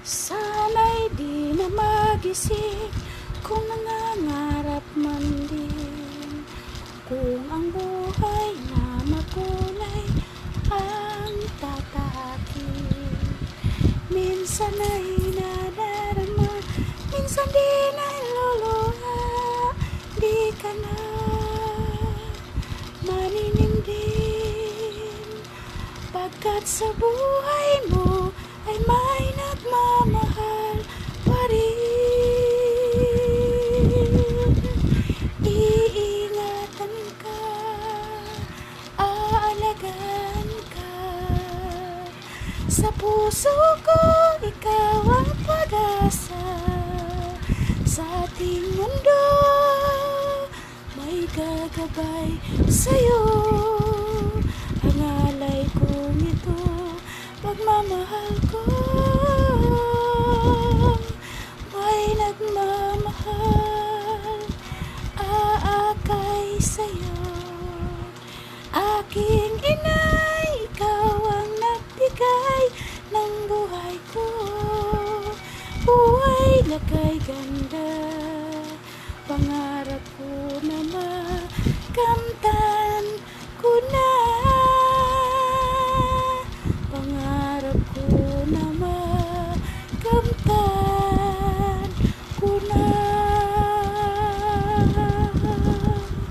Sana'y di na magising kung nangangarap man din, kung ang buhay na makulay ang tatahakin. Minsan ay nadarama, minsan din ay luluha, di ka na maninindin, pagkat sa buhay mo ay may nagmamahal pa rin. Iingatan ka, aalagaan ka, sa puso ko ikaw ang pag-asa. Sa ating mundo may gagabay sa'yo, ang alay kong ito, pagmamahal ko, may nagmamahal, aakay sa'yo. Aking inay, ikaw ang nagbigay ng buhay ko, buhay na kay ganda, pangarap ko na makamtan